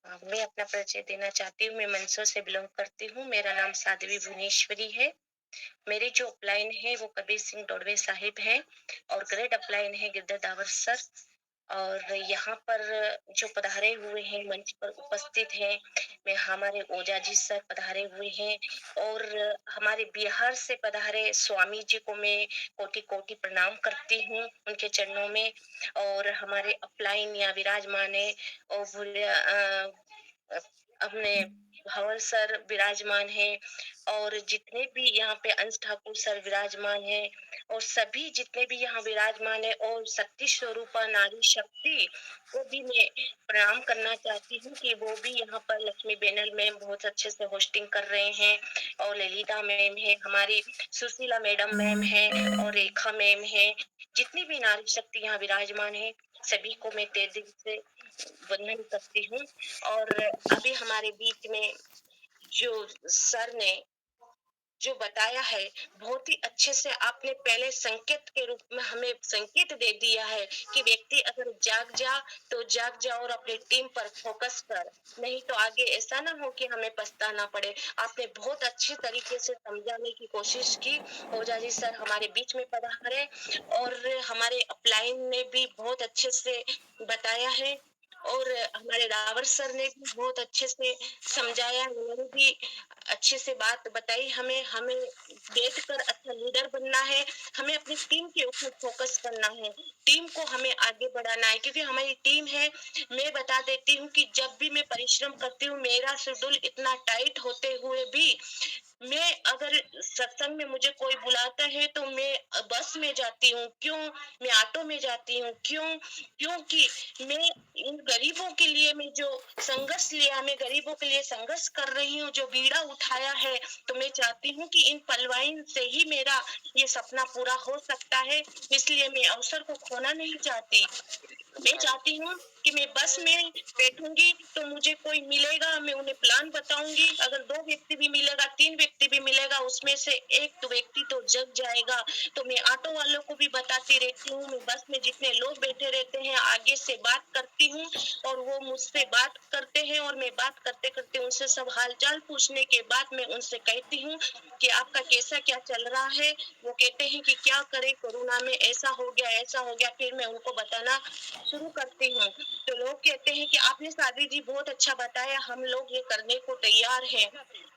मैं अपना परिचय देना चाहती हूँ। मैं मंदसौर से बिलॉन्ग करती हूँ। मेरा नाम साध्वी भुवनेश्वरी है। मेरी जो अपलाइन है वो कबीर सिंह दौड़वे साहिब है और ग्रेड अपलाइन है गिरधर दावर सर। और यहाँ पर जो पधारे हुए हैं मंच पर उपस्थित हैं, मैं हमारे ओझा जी सर पधारे हुए हैं और हमारे बिहार से पधारे स्वामी जी को मैं कोटि कोटि प्रणाम करती हूँ उनके चरणों में। और हमारे अपलाइन या विराजमान है और अपने भंवर सर विराजमान है और जितने भी यहाँ पे अंश ठाकुर सर विराजमान है और सभी जितने भी यहाँ विराजमान है और शक्ति स्वरूपा नारी शक्ति को भी मैं प्रणाम करना चाहती हूँ कि वो भी यहाँ पर लक्ष्मी बेनल मैम बहुत अच्छे से होस्टिंग कर रहे हैं और ललिता मैम है, हमारी सुशीला मैडम मैम है और रेखा मैम है। जितनी भी नारी शक्ति यहाँ विराजमान है सभी को मैं तहे दिल से वंदन करती हूँ। और अभी हमारे बीच में जो सर ने जो बताया है बहुत ही अच्छे से आपने पहले संकेत के रूप में हमें संकेत दे दिया है कि व्यक्ति अगर जाग जा और अपनी टीम पर फोकस कर, नहीं तो आगे ऐसा ना हो कि हमें पछताना पड़े। आपने बहुत अच्छे तरीके से समझाने की कोशिश की। ओझा जी सर हमारे बीच में पधारे और हमारे अपलाइन ने भी बहुत अच्छे से बताया है और हमारे रावर सर ने भी बहुत अच्छे से समझाया। उन्होंने भी अच्छे से बात बताई। हमें हमें बैठकर अच्छा लीडर बनना है। हमें अपनी टीम के ऊपर फोकस करना है। टीम को हमें आगे बढ़ाना है क्योंकि हमारी टीम है। मैं बता देती हूँ कि जब भी मैं परिश्रम करती हूँ मेरा शेड्यूल इतना टाइट होते हुए भी मैं अगर सत्संग में मुझे कोई बुलाता है तो मैं बस में जाती हूँ। क्यों? मैं ऑटो में जाती हूँ। क्यों? क्योंकि मैं इन गरीबों के लिए मैं जो संघर्ष लिया, मैं गरीबों के लिए संघर्ष कर रही हूँ, जो बीड़ा उठाया है, तो मैं चाहती हूँ कि इन पलवाइन से ही मेरा ये सपना पूरा हो सकता है। इसलिए मैं अवसर को खोना नहीं चाहती। मैं चाहती हूँ कि मैं बस में बैठूंगी तो मुझे कोई मिलेगा, मैं उन्हें प्लान बताऊंगी। अगर 2 व्यक्ति भी मिलेगा, 3 व्यक्ति भी मिलेगा, उसमें से एक तो व्यक्ति तो जग जाएगा। तो मैं ऑटो वालों को भी बताती रहती हूँ। मैं बस में जितने लोग बैठे रहते हैं आगे से बात करती हूँ और वो मुझसे बात करते हैं और मैं बात करते करते उनसे सब हालचाल पूछने के बाद मैं उनसे कहती हूँ कि आपका कैसा क्या चल रहा है। वो कहते हैं कि क्या करें, कोरोना में ऐसा हो गया ऐसा हो गया। फिर मैं उनको बताना शुरू करती हूँ तो लोग कहते हैं कि आपने साध्वी जी बहुत अच्छा बताया, हम लोग ये करने को तैयार हैं।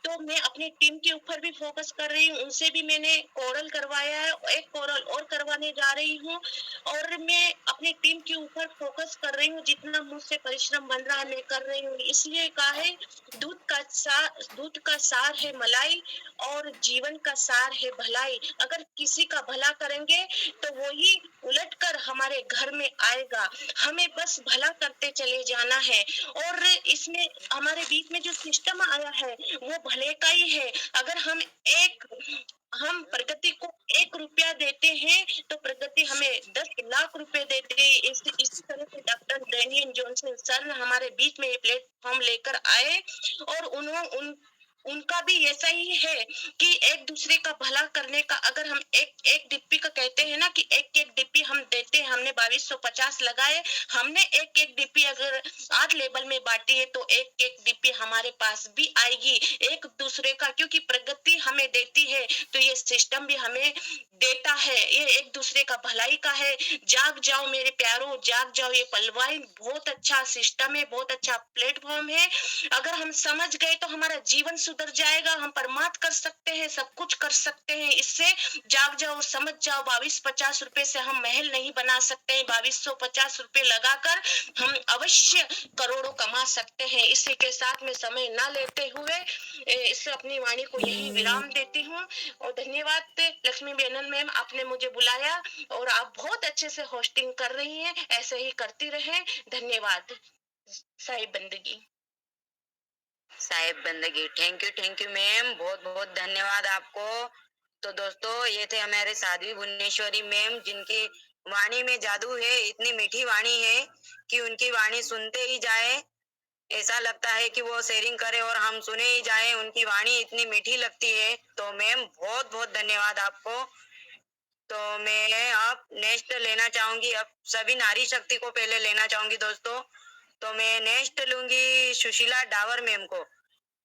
तो मैं अपनी टीम के ऊपर भी फोकस कर रही हूँ। उनसे भी मैंने कोरल करवाया है, एक कोरल और करवाने जा रही हूँ और मैं अपनी टीम के ऊपर फोकस कर रही हूँ। जितना मुझसे परिश्रम बन रहा है मैं कर रही हूँ। इसलिए कहा है दूध का सार है मलाई और जीवन का सार है भलाई। अगर किसी का भला करेंगे तो वही उलट कर हमारे घर में आएगा। हमें बस भला करते चले जाना है और इसमें हमारे बीच में जो सिस्टम आया है वो भले का ही है। अगर हम प्रगति को 1 रुपया देते हैं तो प्रगति हमें 10 लाख रुपए देते हैं। इसी तरह से डॉक्टर डैनियल जॉनसन सर हमारे बीच में ये प्लेटफॉर्म लेकर आए और उनका भी ऐसा ही है कि एक दूसरे का भला करने का। अगर हम एक एक डिप्पी का कहते हैं ना कि एक एक डिप्पी हम देते हैं, हमने 2250 लगाए, हमने एक एक डिप्पी अगर 8 लेवल में बांटी है तो एक एक डिप्पी हमारे पास भी आएगी एक दूसरे का। क्योंकि प्रगति हमें देती है तो ये सिस्टम भी हमें देता है। ये एक दूसरे का भलाई का है। जाग जाओ मेरे प्यारों, जाग जाओ। ये पलवाई बहुत अच्छा सिस्टम है, बहुत अच्छा प्लेटफॉर्म है। अगर हम समझ गए तो हमारा जीवन सुधर जाएगा। हम परमात्मा कर सकते हैं, सब कुछ कर सकते हैं इससे। जाग जाओ, समझ जाओ। 2250 रुपए से हम महल नहीं बना सकते हैं। 2250 रुपए लगाकर हम अवश्य करोड़ों कमा सकते हैं। इसी के साथ में समय ना लेते हुए इससे अपनी वाणी को यही विराम देती हूँ और धन्यवाद। लक्ष्मी बेनन मैम, आपने मुझे बुलाया और आप बहुत अच्छे से होस्टिंग कर रही हैं, ऐसे ही करती रहें। धन्यवाद। साहिब बंदगी। साहेब बंदगी। थैंक यू मैम, बहुत बहुत धन्यवाद आपको। तो दोस्तों ये थे हमारे साध्वी भुवनेश्वरी मैम, जिनकी वाणी में जादू है। इतनी मीठी वाणी है कि उनकी वाणी सुनते ही जाए, ऐसा लगता है कि वो शेयरिंग करे और हम सुने ही जाए। उनकी वाणी इतनी मीठी लगती है। तो मैम बहुत बहुत धन्यवाद आपको। तो मैं अब नेक्स्ट लेना चाहूंगी, अब सभी नारी शक्ति को पहले लेना चाहूंगी दोस्तों। तो मैं नेक्स्ट लूंगी सुशीला डावर मैम को।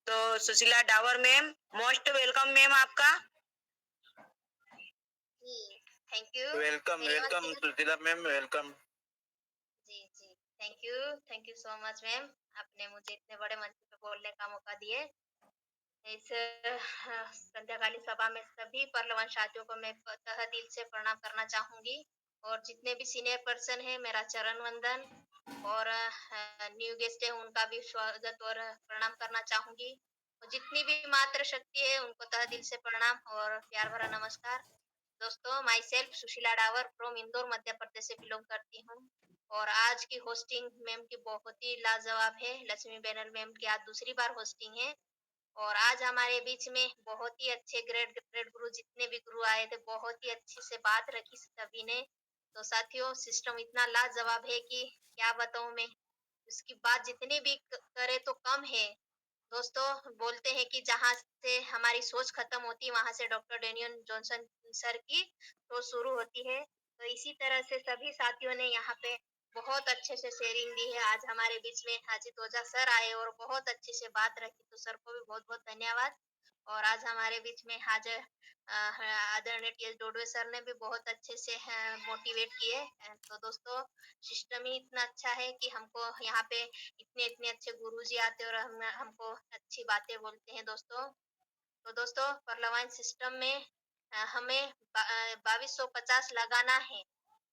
तो Sushila Dawar ma'am, most welcome ma'am आपका। जी, थैंक यू। वेलकम मेरी आवाज़ welcome clear? Sushila ma'am, welcome. जी, जी। Thank you so much ma'am. आपने मुझे इतने बड़े मंच पे बोलने का मौका दिए। इस संध्याकालीन सभा में सभी पर्लवान साथियों को मैं तहे दिल से प्रणाम करना चाहूँगी और जितने भी सीनियर पर्सन हैं, मेरा चरण वंदन और न्यू गेस्ट है, उनका भी स्वागत और प्रणाम करना चाहूँगी। और जितनी भी मातृ शक्ति है, उनको तहे दिल से प्रणाम और प्यार भरा नमस्कार। दोस्तों, myself Sushila Dawar from Indore Madhya Pradesh से बिलोंग करती हूँ और आज की होस्टिंग मैम की बहुत ही लाजवाब है। लक्ष्मी बैनल मैम की आज दूसरी बार होस्टिंग है और आज हमारे बीच में बहुत ही अच्छे ग्रेट ग्रेट गुरु जितने भी गुरु आए थे, बहुत ही अच्छी से बात रखी सभी ने। तो साथियों, सिस्टम इतना लाजवाब है कि क्या बताऊं मैं। उसकी बात जितनी भी करे तो कम है। दोस्तों, बोलते हैं कि जहाँ से हमारी सोच खत्म होती है, वहां से डॉक्टर डेनियल जॉनसन सर की सोच शुरू होती है। तो इसी तरह से सभी साथियों ने यहाँ पे बहुत अच्छे से शेयरिंग दी है। आज हमारे बीच में अजित ओझा सर आए और बहुत अच्छे से बात रखी, तो सर को भी बहुत बहुत धन्यवाद। और आज हमारे बीच में हाजिर आदरणीय टी एस डोडवे सर ने भी बहुत अच्छे से मोटिवेट किए। तो दोस्तों, सिस्टम ही इतना अच्छा है कि हमको यहाँ पे इतने इतने अच्छे गुरुजी आते हैं और हमको अच्छी बातें बोलते हैं दोस्तों। तो दोस्तों, पार्लियामेंट सिस्टम में हमें 2250 लगाना है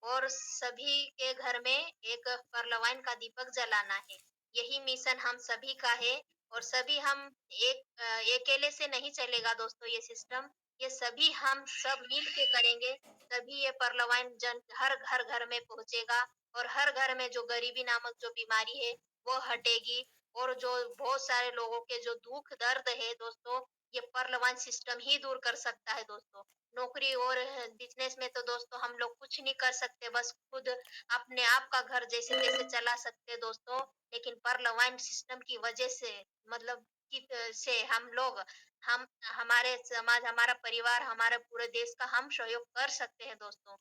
और सभी के घर में एक पार्लियामेंट का दीपक जलाना है। यही मिशन हम सभी का है और सभी हम अकेले से नहीं चलेगा दोस्तों ये सिस्टम। ये सभी हम सब मिल के करेंगे, तभी ये पार्लियामेंट जन हर घर घर में पहुंचेगा और हर घर में जो गरीबी नामक जो बीमारी है वो हटेगी। और जो बहुत सारे लोगों के जो दुख दर्द है दोस्तों, ये पर्लवान सिस्टम ही दूर कर सकता है दोस्तों। नौकरी और बिजनेस में तो दोस्तों हम लोग कुछ नहीं कर सकते, बस खुद अपने आप का घर जैसे तैसे चला सकते हैं दोस्तों। लेकिन पर्लवान सिस्टम की वजह से, मतलब कि से हम लोग, हम हमारे समाज, हमारा परिवार, हमारे पूरे देश का हम सहयोग कर सकते हैं दोस्तों।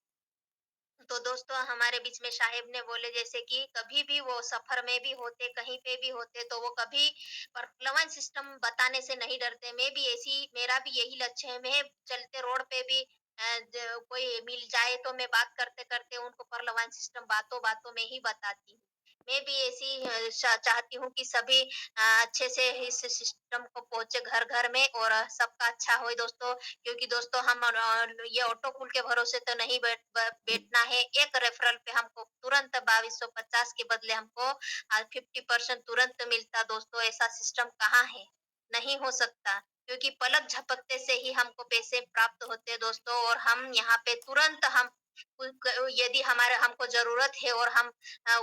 तो दोस्तों, हमारे बीच में साहेब ने बोले जैसे कि कभी भी वो सफर में भी होते, कहीं पे भी होते, तो वो कभी पार्लियामेंट सिस्टम बताने से नहीं डरते। मैं भी ऐसी, मेरा भी यही लक्ष्य है। मैं चलते रोड पे भी कोई मिल जाए तो मैं बात करते करते उनको पार्लियामेंट सिस्टम बातों बातों में ही बताती हूँ। मैं भी ऐसी चाहती हूँ कि सभी अच्छे से इस सिस्टम को पहुंचे घर घर में और सबका अच्छा हो दोस्तों। क्योंकि दोस्तों, हम ये ऑटो कूल के भरोसे तो नहीं बैठना है। एक रेफरल पे हमको तुरंत 2250 के बदले हमको 50% तुरंत मिलता दोस्तों। ऐसा सिस्टम कहाँ है? नहीं हो सकता, क्योंकि पलक झपकते से ही हमको पैसे प्राप्त होते हैं दोस्तों। और हम यहाँ पे तुरंत हम यदि हमारे हमको जरूरत है और हम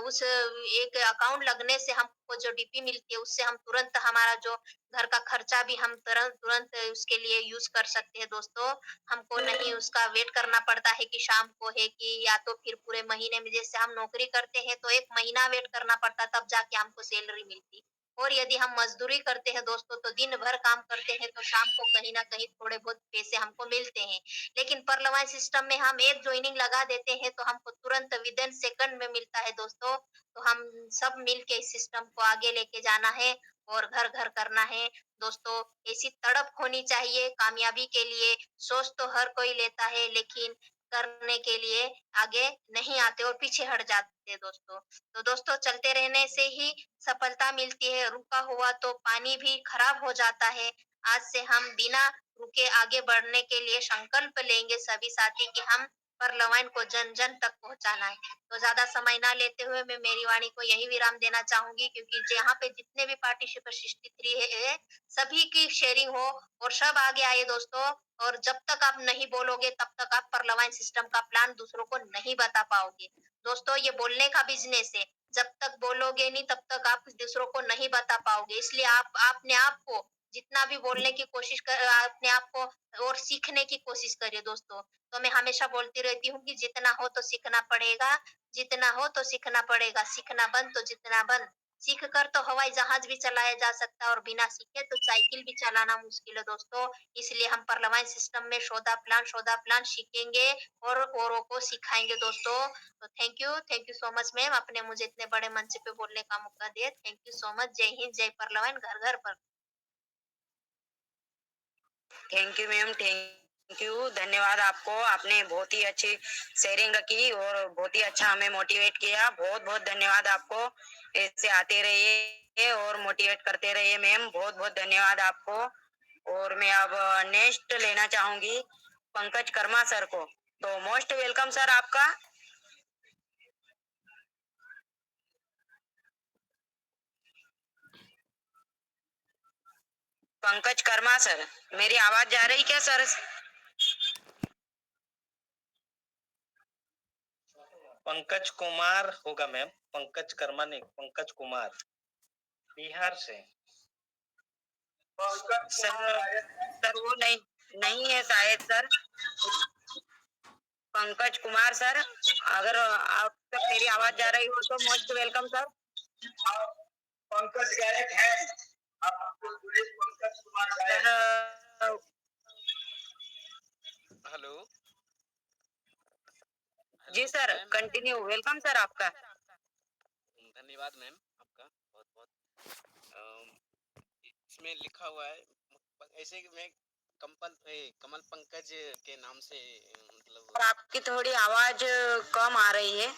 उस एक अकाउंट लगने से हमको जो डीपी मिलती है, उससे हम तुरंत हमारा जो घर का खर्चा भी हम तुरंत तुरंत उसके लिए यूज कर सकते हैं दोस्तों। हमको नहीं उसका वेट करना पड़ता है कि शाम को है कि या तो फिर पूरे महीने में। जैसे हम नौकरी करते हैं तो 1 महीना वेट करना पड़ता, तब जाके हमको सैलरी मिलती। और यदि हम मजदूरी करते हैं दोस्तों, तो दिन भर काम करते हैं तो शाम को कहीं न कहीं थोड़े बहुत पैसे हमको मिलते हैं। लेकिन परलवान सिस्टम में हम एक जॉइनिंग लगा देते हैं तो हमको तुरंत विदिन सेकंड में मिलता है दोस्तों। तो हम सब मिल के इस सिस्टम को आगे लेके जाना है और घर-घर करना है दोस्तों। ऐसी तड़प होनी चाहिए कामयाबी के लिए। सोच तो हर कोई लेता है, लेकिन करने के लिए आगे नहीं आते और पीछे हट जाते हैं दोस्तों। तो दोस्तों, चलते रहने से ही सफलता मिलती है, रुका हुआ तो पानी भी खराब हो जाता है। आज से हम बिना रुके आगे बढ़ने के लिए संकल्प लेंगे सभी साथी कि हम परलवान को जन जन तक पहुंचाना है। तो ज्यादा समय ना लेते हुए मैं मेरी वाणी को यही विराम देना चाहूंगी, क्योंकि यहाँ पे जितने भी पार्टिसिपेंट 63 है, सभी की शेयरिंग हो और सब आगे आए दोस्तों। और जब तक आप नहीं बोलोगे तब तक आप परलवान सिस्टम का प्लान दूसरों को नहीं बता पाओगे दोस्तों। ये बोलने का बिजनेस है, जब तक बोलोगे नहीं तब तक आप दूसरों को नहीं बता पाओगे। इसलिए आप अपने आप को जितना भी बोलने की कोशिश कर, अपने आप को और सीखने की कोशिश करिए दोस्तों। तो मैं हमेशा बोलती रहती हूँ कि जितना हो तो सीखना पड़ेगा, जितना हो तो सीखना पड़ेगा, सीखना बंद तो जितना बंद, सीख कर तो हवाई जहाज भी चलाया जा सकता है और बिना सीखे तो साइकिल भी चलाना मुश्किल है दोस्तों। इसलिए हम परलवाइन सिस्टम में शोधा प्लान सीखेंगे और औरों को सिखाएँगे दोस्तों। तो thank you so much ma'am, आपने मुझे इतने बड़े मंच पे बोलने का मौका दिया। Thank you so much. जय हिंद, जय परलवाइन, घर-घर पर। Thank you ma'am, thank you, धन्यवाद आपको। आपने बहुत ही अच्छी शेयरिंग रखी और बहुत ही अच्छा हमें मोटिवेट किया। बहुत बहुत धन्यवाद आपको। ऐसे आते रहिए और मोटिवेट करते रहिए मैम। बहुत बहुत धन्यवाद आपको। और मैं अब नेक्स्ट लेना चाहूंगी पंकज कर्मा सर को। तो मोस्ट वेलकम सर आपका। पंकज कर्मा सर, मेरी आवाज जा रही क्या सर? पंकज कुमार होगा मैम, पंकज कर्मा नहीं, पंकज कुमार, बिहार से। सर सर वो नहीं नहीं है शायद सर। पंकज कुमार सर, अगर आप तक मेरी आवाज जा रही हो तो मोस्ट वेलकम सर। पंकज गायक है, आपको पंकज कुमार सर हेलो। जी सर, कंटिन्यू, वेलकम सर आपका। धन्यवाद मैम आपका बहुत बहुत। इसमें लिखा हुआ है ऐसे कि मैं कमल पंकज के नाम से मतलब। और आपकी थोड़ी आवाज कम आ रही है।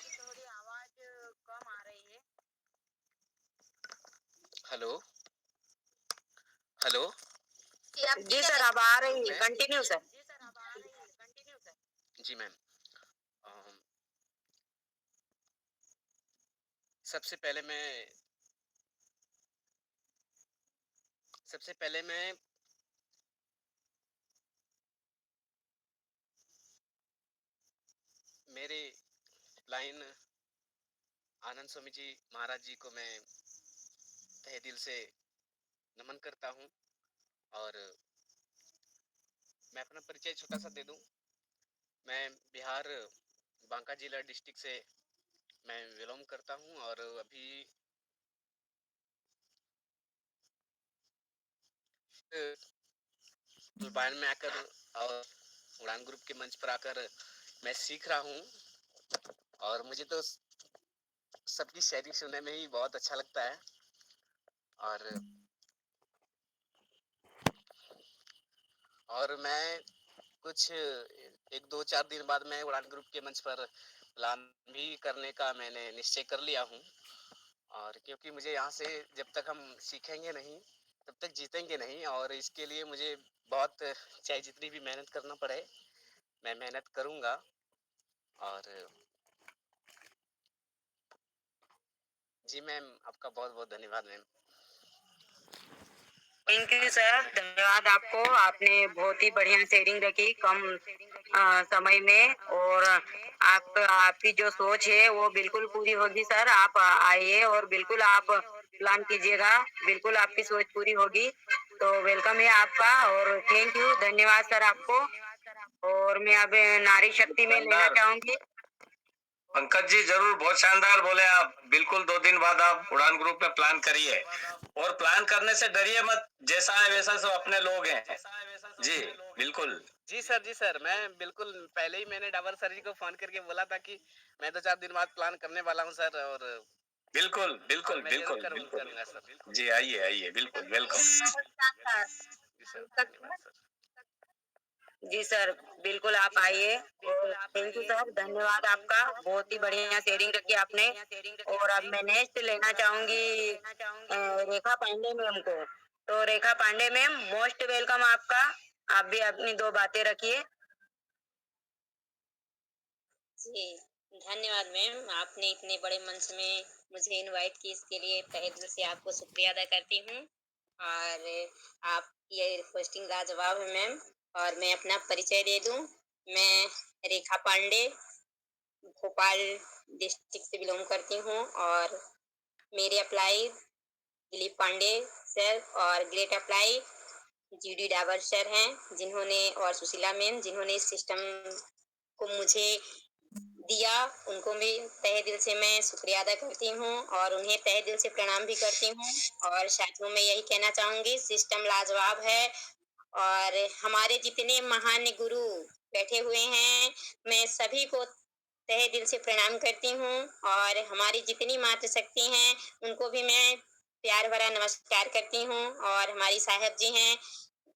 Hello hello. जी, आपकी जी क्या सर, अब आ रही है, कंटिन्यू सर। जी मैम। अम, सबसे पहले मैं सबसे पहले मैं मेरे लाइन आनंद स्वामी जी महाराज जी को मैं तहे दिल से नमन करता हूँ। और मैं अपना परिचय छोटा सा दे दूं। मैं बिहार बांका जिला डिस्ट्रिक्ट से मैं बिलोंग करता हूँ और अभी तुलपायन में आकर और उड़ान ग्रुप के मंच पर आकर मैं सीख रहा हूँ। और मुझे तो सबकी शायरी सुनने में ही बहुत अच्छा लगता है। और मैं कुछ 1-2-4 दिन बाद मैं उड़ान ग्रुप के मंच पर प्लान भी करने का मैंने निश्चय कर लिया हूँ। और क्योंकि मुझे यहाँ से जब तक हम सीखेंगे नहीं तब तक जीतेंगे नहीं। और इसके लिए मुझे बहुत चाहे जितनी भी मेहनत करना पड़े मैं मेहनत करूँगा। और जी मैम, आपका बहुत बहुत धन्यवाद मैम। थैंक यू सर, धन्यवाद आपको। आपने बहुत ही बढ़िया शेयरिंग रखी कम समय में। और आपकी जो सोच है वो बिल्कुल पूरी होगी सर। आप आइए और बिल्कुल आप प्लान कीजिएगा, बिल्कुल आपकी सोच पूरी होगी। तो वेलकम है आपका और थैंक यू, धन्यवाद सर आपको। और मैं अब नारी शक्ति में लेना चाहूंगी। पंकज जी जरूर, बहुत शानदार बोले आप। बिल्कुल 2 दिन बाद आप उड़ान ग्रुप में प्लान करिए और प्लान करने से डरिए मत। जैसा है वैसा सब अपने लोग हैं। जी बिल्कुल। जी सर, मैं बिल्कुल पहले ही मैंने डाबर सर जी को फोन करके बोला था कि मैं 2-4 दिन बाद प्लान करने वाला हूँ सर। और बिल्कुल बिल्कुल बिल्कुल करूँगा सर। जी आइए आइए, बिल्कुल वेलकम। बहुत शानदार। जी सर, पंकज धन्यवाद सर। जी सर, बिल्कुल आप आइए। और थैंक यू सर, धन्यवाद आपका। बहुत ही बढ़िया शेयरिंग रखी आपने। और अब मैं नेक्स्ट लेना चाहूंगी रेखा पांडे मैम को। तो रेखा पांडे मैम, मोस्ट वेलकम आपका। आप भी अपनी 2 बातें रखिए। जी, धन्यवाद मैम। आपने इतने बड़े मंच में मुझे इनवाइट की, इसके लिए तहे दिल से आपको शुक्रिया अदा करती हूँ। और आप ये रिक्वेस्टिंग लाजवाब है मैम। और मैं अपना परिचय दे दूँ। मैं रेखा पांडे भोपाल डिस्ट्रिक्ट से बिलोंग करती हूँ। और मेरे अप्लाई दिलीप पांडे सर और great apply GD Dabur sir हैं, जिन्होंने, और सुशीला मैम, जिन्होंने इस सिस्टम को मुझे दिया, उनको भी तहे दिल से मैं शुक्रिया अदा करती हूँ और उन्हें तहे दिल से प्रणाम भी करती हूँ। और साथियों मैं यही कहना चाहूंगी, सिस्टम लाजवाब है और हमारे जितने महान गुरु बैठे हुए हैं, मैं सभी को तहे दिल से प्रणाम करती हूँ और हमारी जितनी मातृशक्ति हैं, उनको भी मैं प्यार भरा नमस्कार करती हूँ और हमारी साहब जी हैं,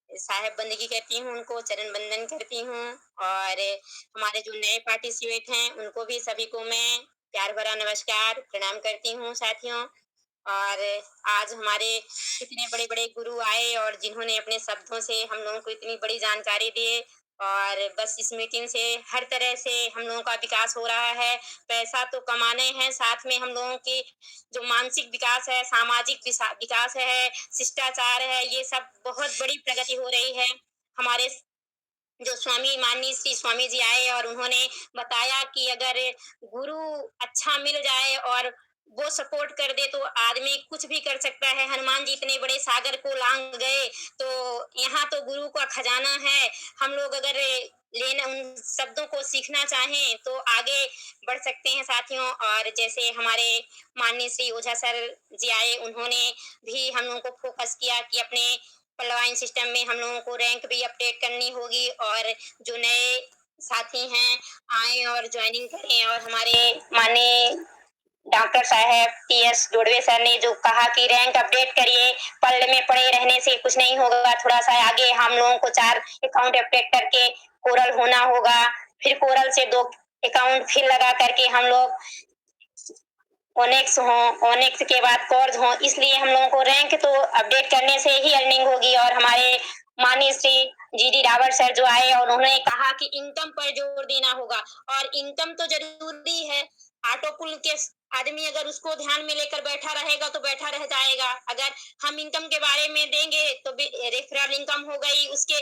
साहेब बंदगी करती हूँ, उनको चरण वंदन करती हूँ और हमारे जो नए पार्टिसिपेट हैं, उनको भी सभी को मैं प्यार भरा नमस्कार प्रणाम करती हूँ साथियों। और आज हमारे इतने बड़े बड़े गुरु आए और जिन्होंने अपने शब्दों से हम लोगों को इतनी बड़ी जानकारी दी और बस इस मीटिंग से हर तरह से हम लोगों का विकास हो रहा है। पैसा तो कमाने हैं, साथ में हम लोगों की जो मानसिक विकास है, सामाजिक विकास है, शिष्टाचार है, ये सब बहुत बड़ी प्रगति हो रही है। हमारे जो स्वामी माननीय श्री स्वामी जी आए और उन्होंने बताया कि अगर गुरु अच्छा मिल जाए और वो सपोर्ट कर दे तो आदमी कुछ भी कर सकता है। हनुमान जी इतने बड़े सागर को लांग गए, तो यहाँ तो गुरु का खजाना है। हम लोग अगर लेना उन शब्दों को सीखना चाहें तो आगे बढ़ सकते हैं साथियों। और जैसे हमारे माननीय श्री ओझा सर जी आए, उन्होंने भी हम लोगों को फोकस किया कि अपने पल्लवाइन सिस्टम में हम लोगों को रैंक भी अपडेट करनी होगी और जो नए साथी हैं आए और ज्वाइनिंग करें। और हमारे माननीय डॉक्टर साहब टीएस जोड़वे सर ने जो कहा कि रैंक अपडेट करिए, पल्ले में पड़े रहने से कुछ नहीं होगा, थोड़ा सा आगे हम लोगों को 4 अकाउंट अपडेट करके कोरल होना होगा, फिर कोरल से 2 अकाउंट फिर लगा करके हम लोग ओनेक्स हो, ओनेक्स के बाद कॉर्ज हो, इसलिए हम लोगों को रैंक तो अपडेट करने से ही अर्निंग होगी। और हमारे माननीय श्री जीडी रावत सर जो आए और उन्होंने कहा कि इनकम पर जोर देना होगा और इनकम तो जरूरी है। ऑटो पुल के आदमी अगर उसको ध्यान में लेकर बैठा रहेगा तो बैठा रह जाएगा। अगर हम इनकम के बारे में देंगे तो रेफरल इनकम हो गई, उसके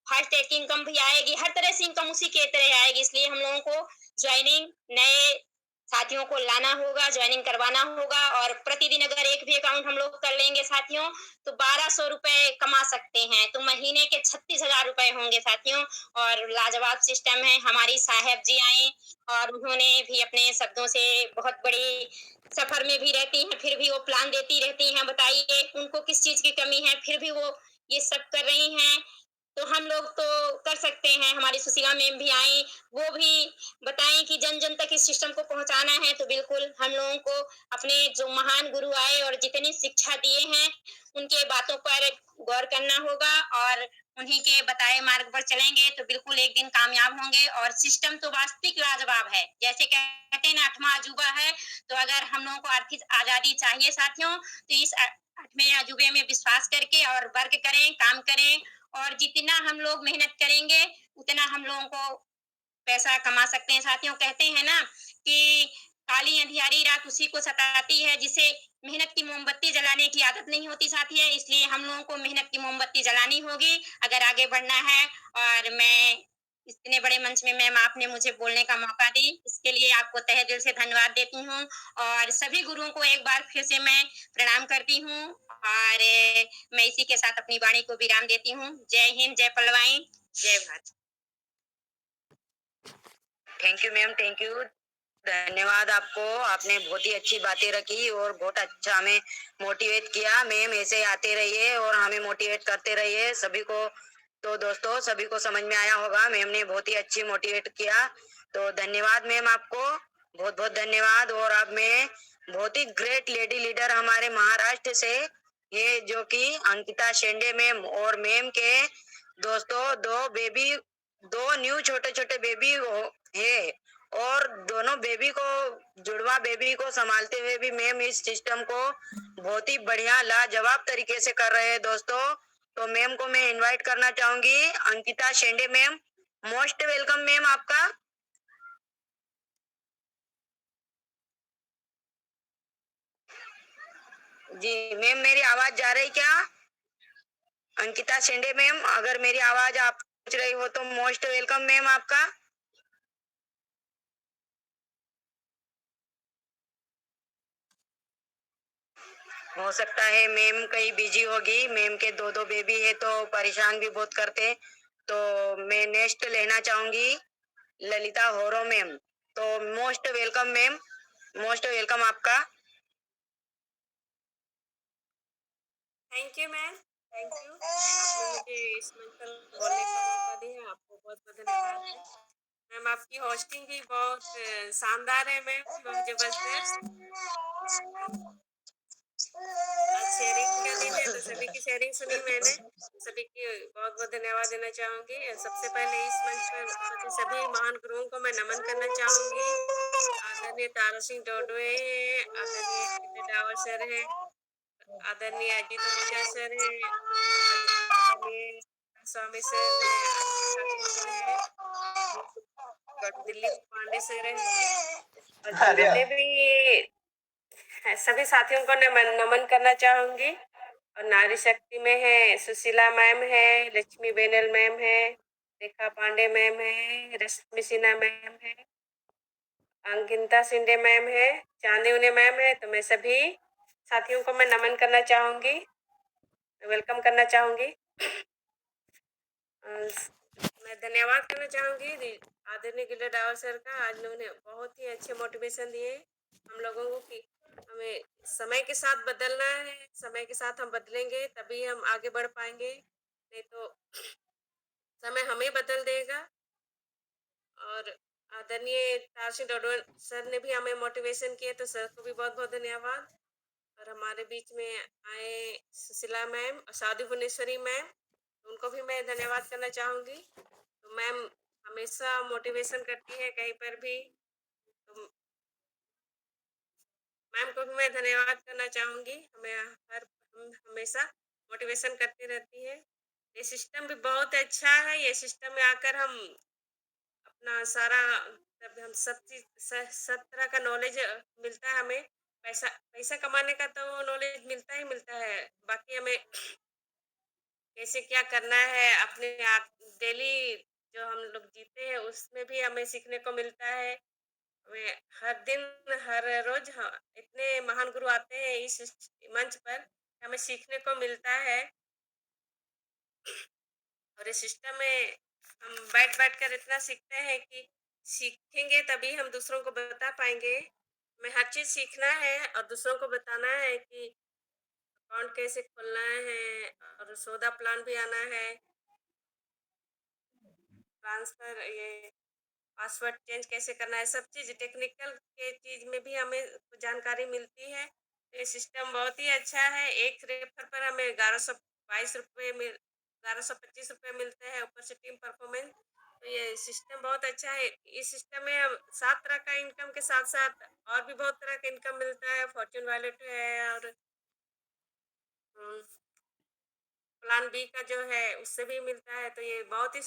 फर्स्ट एक इनकम भी आएगी, हर तरह से इनकम उसी के तरह आएगी। इसलिए हम लोगों को ज्वाइनिंग नए साथियों को लाना होगा, ज्वाइनिंग करवाना होगा और प्रतिदिन अगर एक भी अकाउंट हम लोग कर लेंगे साथियों तो 1200 रुपए कमा सकते हैं, तो महीने के 36,000 रुपए होंगे साथियों। और लाजवाब सिस्टम है। हमारी साहेब जी आए और उन्होंने भी अपने शब्दों से बहुत बड़ी सफर में भी रहती हैं, फिर भी वो प्लान देती रहती हैं। बताइए उनको किस चीज की कमी है, फिर भी वो ये सब कर रही हैं। तो हम लोग तो कर सकते हैं। हमारी सुशीला मैम भी आई, वो भी बताएं कि जन जन तक इस सिस्टम को पहुंचाना है, तो बिल्कुल हम लोगों को अपने जो महान गुरु आए और जितनी शिक्षा दिए हैं उनके बातों पर गौर करना होगा और उन्हीं के बताए मार्ग पर चलेंगे तो बिल्कुल एक दिन कामयाब होंगे। और सिस्टम तो वास्तविक लाजवाब है, जैसे कहते हैं ना 8वां अजूबा है, तो अगर हम लोगों को आर्थिक आजादी चाहिए साथियों तो इस 8वें अजूबे में विश्वास करके और वर्क करें, काम करें और जितना हम लोग मेहनत करेंगे उतना हम लोगों को पैसा कमा सकते हैं साथियों। कहते हैं ना कि काली अंधियारी रात उसी को सताती है जिसे मेहनत की मोमबत्ती जलाने की आदत नहीं होती साथी है। इसलिए हम लोगों को मेहनत की मोमबत्ती जलानी होगी अगर आगे बढ़ना है। और मैं इतने बड़े मंच में मैम आपने मुझे बोलने का मौका दी, इसके लिए आपको तहे दिल से धन्यवाद देती हूँ और सभी गुरुओं को एक बार फिर से मैं प्रणाम करती हूँ और मैं इसी के साथ अपनी वाणी को विराम देती हूँ। जय हिंद, जय पलवाई, जय Bharat. Thank you ma'am, thank you, धन्यवाद आपको। आपने बहुत ही अच्छी बातें रखी और बहुत अच्छा हमें मोटिवेट किया। मैम ऐसे आते रहिए और हमें मोटिवेट करते रहिए सभी को। तो दोस्तों सभी को समझ में आया होगा, मैम ने बहुत ही अच्छी मोटिवेट किया। तो धन्यवाद मैम, आपको बहुत बहुत धन्यवाद। और अब मैं बहुत ही ग्रेट लेडी लीडर हमारे महाराष्ट्र से, ये जो कि अंकिता शेंडे मैम, और मैम के दोस्तों 2 न्यू छोटे छोटे बेबी है और दोनों बेबी को, जुड़वा बेबी को संभालते हुए भी मैम इस सिस्टम को बहुत ही बढ़िया लाजवाब तरीके से कर रहे हैं दोस्तों। तो मैम को मैं इनवाइट करना चाहूंगी, Ankita Shende ma'am, most welcome ma'am आपका। जी मैम, मेरी आवाज जा रही क्या? अंकिता शेंडे मैम, अगर मेरी आवाज आप पहुंच रही हो तो मोस्ट वेलकम मैम आपका। हो सकता है मैम कहीं बिजी होगी, मैम के 2 बेबी है तो परेशान भी बहुत करते। तो मैं नेक्स्ट लेना चाहूंगी ललिता होरो मैम। तो most welcome ma'am, most welcome आपका। Thank you ma'am, thank you. आपने मुझे इस मंच पर बोलने का मौका दिया, आपको बहुत बहुत धन्यवाद है मैम। आपकी होस्टिंग भी बहुत शानदार है मैम, बहुत जबरदस्त। आज शेयरिंग का दिन है तो सभी की शेयरिंग सुनी मैंने, सभी की बहुत बहुत धन्यवाद देना चाहूंगी। सबसे पहले इस मंच पर उपस्थित सभी महान गुरुओं को मैं नमन करना चाहूंगी। आदरणीय तारा सिंह टोडवे है, आदरणीय किरण डावर सर है, आदरणीय अजीत ओझा सर है, आदरणीय स्वामी सर है, आदित्य ठाकुर सर है, दिलीप पांडे सर है, और जितने भी है, सभी साथियों को नमन करना चाहूंगी। और नारी शक्ति में है सुशीला मैम है, लक्ष्मी बेनल मैम है, रेखा पांडे मैम है, रश्मि सिन्हा मैम है, अंकिता शिंदे मैम है, चांदी उन्हें मैम है। तो मैं सभी साथियों को मैं नमन करना चाहूंगी, वेलकम करना चाहूंगी। मैं धन्यवाद करना चाहूंगी आदरणीय गिल्डर डावर सर का। आज उन्होंने बहुत ही अच्छे मोटिवेशन दिए हम लोगों को कि हमें समय के साथ बदलना है, समय के साथ हम बदलेंगे तभी हम आगे बढ़ पाएंगे, नहीं तो समय हमें बदल देगा। और आदरणीय तारसी डोडोन सर ने भी हमें मोटिवेशन किए, तो सर को भी बहुत बहुत धन्यवाद। और हमारे बीच में आए सुशीला मैम और साधु भुवनेश्वरी मैम, उनको भी मैं धन्यवाद करना चाहूँगी। तो मैम हमेशा मोटिवेशन करती है कहीं पर भी, तो मैम को भी मैं धन्यवाद करना चाहूँगी। हम हमेशा मोटिवेशन करती रहती है। ये सिस्टम भी बहुत अच्छा है, ये सिस्टम में आकर हम अपना सारा तब हम सब चीज़ सब तरह का नॉलेज मिलता है हमें। पैसा पैसा कमाने का तो नॉलेज मिलता ही मिलता है, बाकी हमें कैसे क्या करना है अपने आप डेली जो हम लोग जीते हैं उसमें भी हमें सीखने को मिलता है। हमें हर दिन हर रोज इतने महान गुरु आते हैं इस मंच पर, हमें सीखने को मिलता है। और इस सिस्टम में हम बैठ बैठ कर इतना सीखते हैं कि सीखेंगे तभी हम दूसरों को बता पाएंगे। हमें हर चीज़ सीखना है और दूसरों को बताना है कि अकाउंट कैसे खोलना है, और सौदा प्लान भी आना है, ट्रांसफर ये पासवर्ड चेंज कैसे करना है, सब चीज़ टेक्निकल के चीज़ में भी हमें जानकारी मिलती है। ये सिस्टम बहुत ही अच्छा है। एक रेफर पर हमें 1122 रुपये 1125 रुपये मिलते हैं, ऊपर से टीम परफॉर्मेंस। तो ये सिस्टम बहुत अच्छा है। इस सिस्टम में हम 7 तरह का इनकम के साथ साथ और भी बहुत तरह का इनकम मिलता है। फॉर्च्यून वॉलेट है और प्लान बी का जो है उससे भी मिलता है। तो ये बहुत ही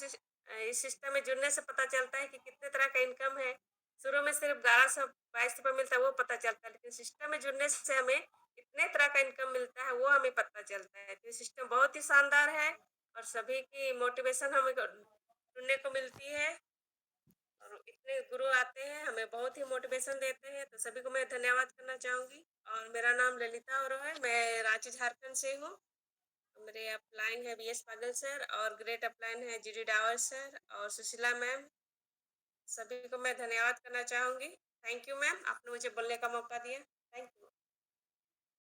इस सिस्टम में जुड़ने से पता चलता है कि कितने तरह का इनकम है। शुरू में सिर्फ 1122 रुपये मिलता है, वो पता चलता है, लेकिन सिस्टम में जुड़ने से हमें कितने तरह का इनकम मिलता है वो हमें पता चलता है। तो ये सिस्टम बहुत ही शानदार है और सभी की मोटिवेशन हमें सुनने को मिलती है। और इतने गुरु आते हैं हमें बहुत ही मोटिवेशन देते हैं, तो सभी को मैं धन्यवाद करना चाहूँगी। और मेरा नाम ललिता और है, मैं रांची झारखंड से हूँ। मेरे अपलाइन है BS पागल सर और ग्रेट अपलाइन है GD डावर सर और सुशीला मैम। सभी को मैं धन्यवाद करना चाहूँगी। थैंक यू मैम, आपने मुझे बोलने का मौका दिया। Thank you.